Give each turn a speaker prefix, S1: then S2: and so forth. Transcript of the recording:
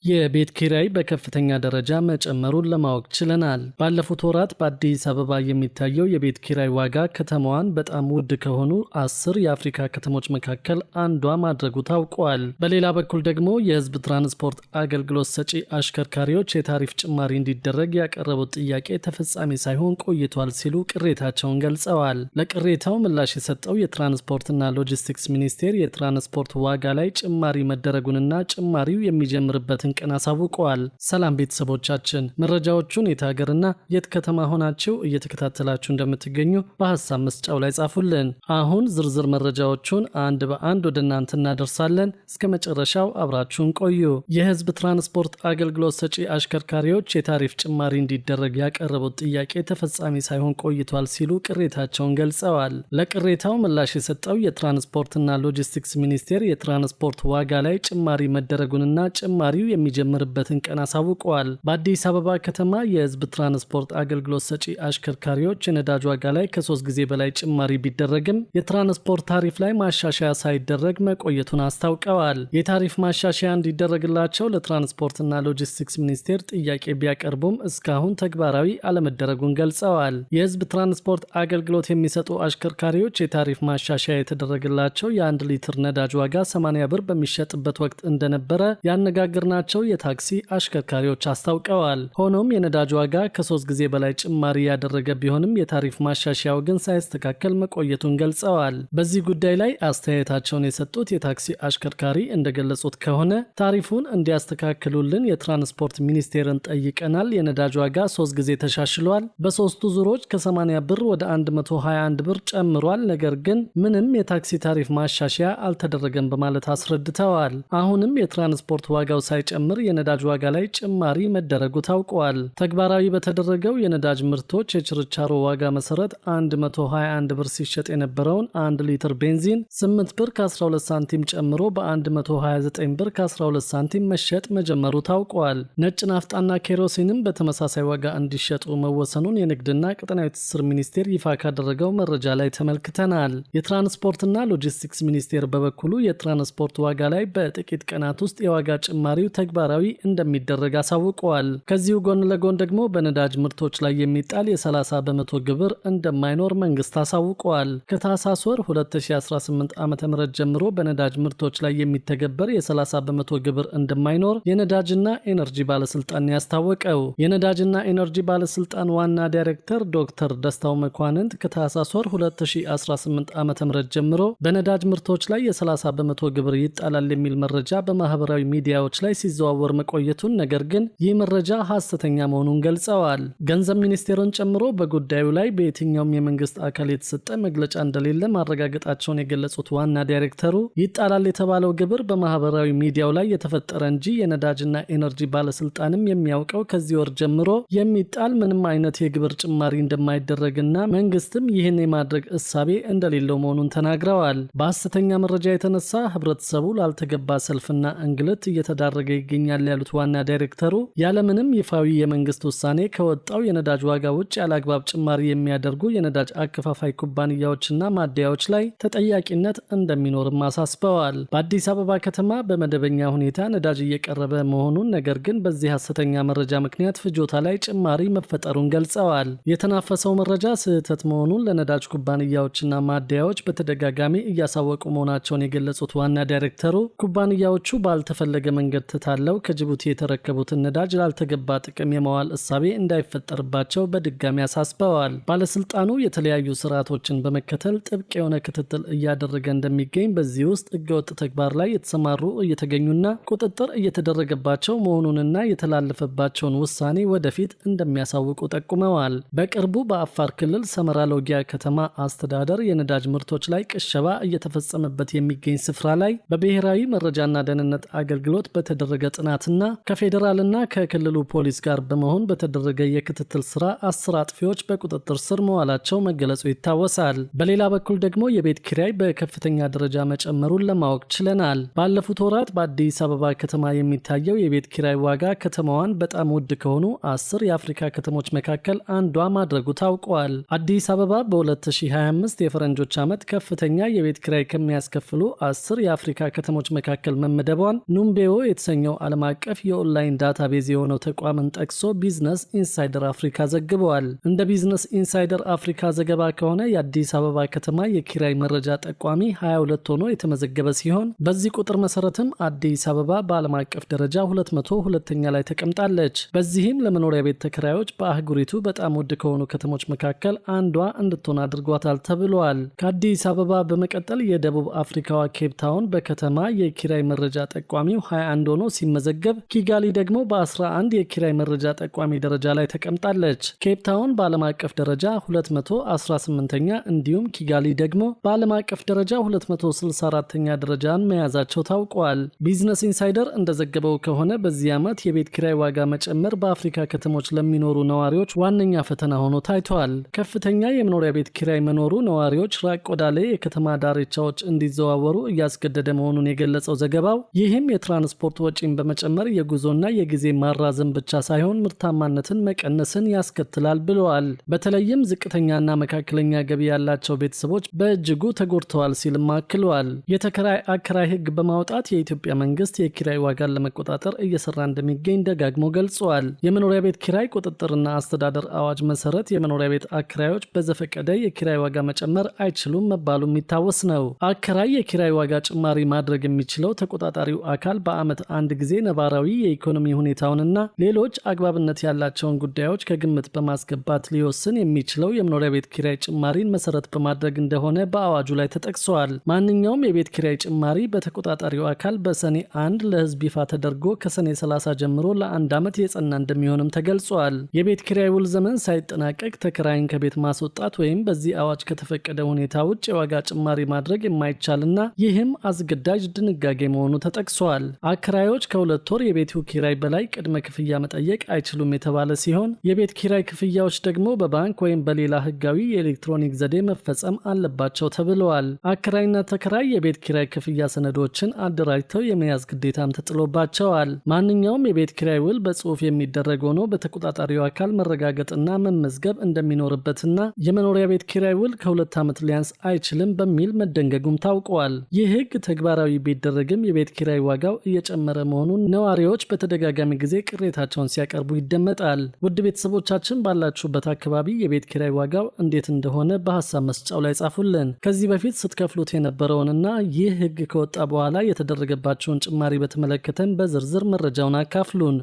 S1: የቤት ኪራይ በከፍተኛ ደረጃ መጨመሩን ለማወቅ ችለናል። ባለፉት ወራት በአዲስ አበባ የሚታየው የቤት ኪራይ ዋጋ ከተማዋን በጣም ውድ ከሆኑ 10 የአፍሪካ ከተሞች መካከል አንዷ ማድረጉ ታውቋል። በሌላ በኩል ደግሞ የሕዝብ ትራንስፖርት አገልግሎት ሰጪ አሽከርካሪዎች የታሪፍ ጭማሪ እንዲደረግ ያቀረቡት ጥያቄ ተፈጻሚ ሳይሆን ቆይቷል ሲሉ ቅሬታቸውን ገልጸዋል። ለቅሬታው ምላሽ የሰጠው የትራንስፖርትና ሎጂስቲክስ ሚኒስቴር የትራንስፖርት ዋጋ ላይ ጭማሪ መደረጉንና ጭማሪው የሚጀምርበትን ቀን አሳውቀዋል። ሰላም ቤተሰቦቻችን፣ መረጃዎቹን የት ሀገርና የት ከተማ ሆናችሁ እየተከታተላችሁ እንደምትገኙ በሐሳብ መስጫው ላይ ጻፉልን። አሁን ዝርዝር መረጃዎቹን አንድ በአንድ ወደ እናንተ እናደርሳለን። እስከ መጨረሻው አብራችሁን ቆዩ። የህዝብ ትራንስፖርት አገልግሎት ሰጪ አሽከርካሪዎች የታሪፍ ጭማሪ እንዲደረግ ያቀረቡት ጥያቄ ተፈጻሚ ሳይሆን ቆይቷል ሲሉ ቅሬታቸውን ገልጸዋል። ለቅሬታው ምላሽ የሰጠው የትራንስፖርትና ሎጂስቲክስ ሚኒስቴር የትራንስፖርት ዋጋ ላይ ጭማሪ መደረጉንና ጭማሪው የሚጀምርበትን ቀን አሳውቀዋል። በአዲስ አበባ ከተማ የህዝብ ትራንስፖርት አገልግሎት ሰጪ አሽከርካሪዎች የነዳጅ ዋጋ ላይ ከ3 ጊዜ በላይ ጭማሪ ቢደረግም የትራንስፖርት ታሪፍ ላይ ማሻሻያ ሳይደረግ መቆየቱን አስታውቀዋል። የታሪፍ ማሻሻያ እንዲደረግላቸው ለትራንስፖርትና ሎጂስቲክስ ሚኒስቴር ጥያቄ ቢያቀርቡም እስካሁን ተግባራዊ አለመደረጉን ገልጸዋል። የህዝብ ትራንስፖርት አገልግሎት የሚሰጡ አሽከርካሪዎች የታሪፍ ማሻሻያ የተደረገላቸው የ1 ሊትር ነዳጅ ዋጋ 80 ብር በሚሸጥበት ወቅት እንደነበረ ያነጋገርናቸው የታክሲ አሽከርካሪዎች አስታውቀዋል። ሆኖም የነዳጅ ዋጋ ከ3 ጊዜ በላይ ጭማሪ ያደረገ ቢሆንም የታሪፍ ማሻሻያው ግን ሳይስተካከል መቆየቱን ገልጸዋል። በዚህ ጉዳይ ላይ አስተያየታቸውን የሰጡት የታክሲ አሽከርካሪ እንደገለጹት ከሆነ ታሪፉን እንዲያስተካክሉልን የትራንስፖርት ሚኒስቴርን ጠይቀናል። የነዳጅ ዋጋ 3 ጊዜ ተሻሽሏል። በሶስቱ ዙሮች ከ80 ብር ወደ 121 ብር ጨምሯል። ነገር ግን ምንም የታክሲ ታሪፍ ማሻሻያ አልተደረገም በማለት አስረድተዋል። አሁንም የትራንስፖርት ዋጋው ሳይጨምር የነዳጅ ዋጋ ላይ ጭማሪ መደረጉ ታውቋል። ተግባራዊ በተደረገው የነዳጅ ምርቶች የችርቻሮ ዋጋ መሰረት 121 ብር ሲሸጥ የነበረውን 1 ሊትር ቤንዚን 8 ብር ከ12 ሳንቲም ጨምሮ በ129 ብር ከ12 ሳንቲም መሸጥ መጀመሩ ታውቋል። ነጭ ናፍጣና ኬሮሲንም በተመሳሳይ ዋጋ እንዲሸጡ መወሰኑን የንግድና ቀጠናዊ ትስስር ሚኒስቴር ይፋ ካደረገው መረጃ ላይ ተመልክተናል። የትራንስፖርትና ሎጂስቲክስ ሚኒስቴር በበኩሉ የትራንስፖርት ዋጋ ላይ በጥቂት ቀናት ውስጥ የዋጋ ጭማሪው ተግባራዊ እንደሚደረግ አሳውቀዋል። ከዚሁ ጎን ለጎን ደግሞ በነዳጅ ምርቶች ላይ የሚጣል የ30 በመቶ ግብር እንደማይኖር መንግስት አሳውቀዋል። ከታህሳስ ወር 2018 ዓ.ም ጀምሮ በነዳጅ ምርቶች ላይ የሚተገበር የ30 በመቶ ግብር እንደማይኖር የነዳጅና ኤነርጂ ባለስልጣን ያስታወቀው። የነዳጅና ኤነርጂ ባለስልጣን ዋና ዳይሬክተር ዶክተር ደስታው መኳንንት ከታህሳስ ወር 2018 ዓ.ም ጀምሮ በነዳጅ ምርቶች ላይ የ30 በመቶ ግብር ይጣላል የሚል መረጃ በማህበራዊ ሚዲያዎች ላይ ሲዘዋወር መቆየቱን፣ ነገር ግን ይህ መረጃ ሐሰተኛ መሆኑን ገልጸዋል። ገንዘብ ሚኒስቴርን ጨምሮ በጉዳዩ ላይ በየትኛውም የመንግስት አካል የተሰጠ መግለጫ እንደሌለ ማረጋገጣቸውን የገለጹት ዋና ዳይሬክተሩ ይጣላል የተባለው ግብር በማህበራዊ ሚዲያው ላይ የተፈጠረ እንጂ የነዳጅና ኤነርጂ ባለስልጣንም የሚያውቀው ከዚህ ወር ጀምሮ የሚጣል ምንም አይነት የግብር ጭማሪ እንደማይደረግና መንግስትም ይህን የማድረግ እሳቤ እንደሌለው መሆኑን ተናግረዋል። በሐሰተኛ መረጃ የተነሳ ህብረተሰቡ ላልተገባ ሰልፍና እንግልት እየተዳረገ ይገኛል ያሉት ዋና ዳይሬክተሩ ያለምንም ይፋዊ የመንግስት ውሳኔ ከወጣው የነዳጅ ዋጋ ውጭ ያለአግባብ ጭማሪ የሚያደርጉ የነዳጅ አከፋፋይ ኩባንያዎችና ማደያዎች ላይ ተጠያቂነት እንደሚኖርም አሳስበዋል። በአዲስ አበባ ከተማ በመደበኛ ሁኔታ ነዳጅ እየቀረበ መሆኑን፣ ነገር ግን በዚህ ሐሰተኛ መረጃ ምክንያት ፍጆታ ላይ ጭማሪ መፈጠሩን ገልጸዋል። የተናፈሰው መረጃ ስህተት መሆኑን ለነዳጅ ኩባንያዎችና ማደያዎች በተደጋጋሚ እያሳወቁ መሆናቸውን የገለጹት ዋና ዳይሬክተሩ ኩባንያዎቹ ባልተፈለገ መንገድ ታለው ከጅቡቲ የተረከቡትን ነዳጅ ላልተገባ ጥቅም የማዋል እሳቤ እንዳይፈጠርባቸው በድጋሚ አሳስበዋል። ባለስልጣኑ የተለያዩ ስርዓቶችን በመከተል ጥብቅ የሆነ ክትትል እያደረገ እንደሚገኝ፣ በዚህ ውስጥ ህገወጥ ተግባር ላይ የተሰማሩ እየተገኙና ቁጥጥር እየተደረገባቸው መሆኑንና የተላለፈባቸውን ውሳኔ ወደፊት እንደሚያሳውቁ ጠቁመዋል። በቅርቡ በአፋር ክልል ሰመራ ሎጊያ ከተማ አስተዳደር የነዳጅ ምርቶች ላይ ቅሸባ እየተፈጸመበት የሚገኝ ስፍራ ላይ በብሔራዊ መረጃና ደህንነት አገልግሎት በተደረገ ጥናትና ከፌዴራልና ከክልሉ ፖሊስ ጋር በመሆን በተደረገ የክትትል ስራ 10 አጥፊዎች በቁጥጥር ስር መዋላቸው መገለጹ ይታወሳል። በሌላ በኩል ደግሞ የቤት ኪራይ በከፍተኛ ደረጃ መጨመሩን ለማወቅ ችለናል። ባለፉት ወራት በአዲስ አበባ ከተማ የሚታየው የቤት ኪራይ ዋጋ ከተማዋን በጣም ውድ ከሆኑ 10 የአፍሪካ ከተሞች መካከል አንዷ ማድረጉ ታውቋል። አዲስ አበባ በ2025 የፈረንጆች ዓመት ከፍተኛ የቤት ኪራይ ከሚያስከፍሉ 10 የአፍሪካ ከተሞች መካከል መመደቧን ኑምቤኦ የተሰኘው የተሰኘው ዓለም አቀፍ የኦንላይን ዳታቤዝ የሆነው ተቋምን ጠቅሶ ቢዝነስ ኢንሳይደር አፍሪካ ዘግበዋል። እንደ ቢዝነስ ኢንሳይደር አፍሪካ ዘገባ ከሆነ የአዲስ አበባ ከተማ የኪራይ መረጃ ጠቋሚ 22 ሆኖ የተመዘገበ ሲሆን በዚህ ቁጥር መሰረትም አዲስ አበባ በዓለም አቀፍ ደረጃ 202ኛ ላይ ተቀምጣለች። በዚህም ለመኖሪያ ቤት ተከራዮች በአህጉሪቱ በጣም ውድ ከሆኑ ከተሞች መካከል አንዷ እንድትሆን አድርጓታል ተብሏል። ከአዲስ አበባ በመቀጠል የደቡብ አፍሪካዋ ኬፕ ታውን በከተማ የኪራይ መረጃ ጠቋሚው 21 ሆኖ ሲመዘገብ ኪጋሊ ደግሞ በ11 የኪራይ መረጃ ጠቋሚ ደረጃ ላይ ተቀምጣለች። ኬፕ ታውን በዓለም አቀፍ ደረጃ 218ኛ እንዲሁም ኪጋሊ ደግሞ በዓለም አቀፍ ደረጃ 264ኛ ደረጃን መያዛቸው ታውቋል። ቢዝነስ ኢንሳይደር እንደዘገበው ከሆነ በዚህ ዓመት የቤት ኪራይ ዋጋ መጨመር በአፍሪካ ከተሞች ለሚኖሩ ነዋሪዎች ዋነኛ ፈተና ሆኖ ታይቷል። ከፍተኛ የመኖሪያ ቤት ኪራይ መኖሩ ነዋሪዎች ራቅ ወዳለ የከተማ ዳርቻዎች እንዲዘዋወሩ እያስገደደ መሆኑን የገለጸው ዘገባው ይህም የትራንስፖርት ወጪን በመጨመር የጉዞና የጊዜ ማራዘም ብቻ ሳይሆን ምርታማነትን መቀነስን ያስከትላል ብለዋል። በተለይም ዝቅተኛና መካከለኛ ገቢ ያላቸው ቤተሰቦች በእጅጉ ተጎድተዋል ሲልም አክለዋል። የተከራይ አከራይ ሕግ በማውጣት የኢትዮጵያ መንግስት የኪራይ ዋጋን ለመቆጣጠር እየሰራ እንደሚገኝ ደጋግሞ ገልጿል። የመኖሪያ ቤት ኪራይ ቁጥጥርና አስተዳደር አዋጅ መሰረት የመኖሪያ ቤት አከራዮች በዘፈቀደ የኪራይ ዋጋ መጨመር አይችሉም መባሉ የሚታወስ ነው። አከራይ የኪራይ ዋጋ ጭማሪ ማድረግ የሚችለው ተቆጣጣሪው አካል በዓመት አንድ ጊዜ ነባራዊ የኢኮኖሚ ሁኔታውንና ሌሎች አግባብነት ያላቸውን ጉዳዮች ከግምት በማስገባት ሊወስን የሚችለው የመኖሪያ ቤት ኪራይ ጭማሪን መሰረት በማድረግ እንደሆነ በአዋጁ ላይ ተጠቅሷል። ማንኛውም የቤት ኪራይ ጭማሪ በተቆጣጣሪው አካል በሰኔ 1 ለህዝብ ይፋ ተደርጎ ከሰኔ 30 ጀምሮ ለአንድ ዓመት የጸና እንደሚሆንም ተገልጿል። የቤት ኪራይ ውል ዘመን ሳይጠናቀቅ ተከራይን ከቤት ማስወጣት ወይም በዚህ አዋጅ ከተፈቀደ ሁኔታ ውጭ የዋጋ ጭማሪ ማድረግ የማይቻልና ይህም አስገዳጅ ድንጋጌ መሆኑ ተጠቅሷል። አከራዮች ከሁለት ወር የቤቱ ኪራይ በላይ ቅድመ ክፍያ መጠየቅ አይችሉም የተባለ ሲሆን የቤት ኪራይ ክፍያዎች ደግሞ በባንክ ወይም በሌላ ህጋዊ የኤሌክትሮኒክ ዘዴ መፈጸም አለባቸው ተብለዋል። አከራይና ተከራይ የቤት ኪራይ ክፍያ ሰነዶችን አደራጅተው የመያዝ ግዴታም ተጥሎባቸዋል። ማንኛውም የቤት ኪራይ ውል በጽሁፍ የሚደረግ ሆኖ በተቆጣጣሪው አካል መረጋገጥና መመዝገብ እንደሚኖርበትና የመኖሪያ ቤት ኪራይ ውል ከ2 ዓመት ሊያንስ አይችልም በሚል መደንገጉም ታውቋል። ይህ ህግ ተግባራዊ ቢደረግም የቤት ኪራይ ዋጋው እየጨመረ መሆኑን ነዋሪዎች በተደጋጋሚ ጊዜ ቅሬታቸውን ሲያቀርቡ ይደመጣል። ውድ ቤተሰቦቻችን ባላችሁበት አካባቢ የቤት ኪራይ ዋጋው እንዴት እንደሆነ በሐሳብ መስጫው ላይ ጻፉልን። ከዚህ በፊት ስትከፍሉት የነበረውንና ይህ ህግ ከወጣ በኋላ የተደረገባቸውን ጭማሪ በተመለከተን በዝርዝር መረጃውን አካፍሉን።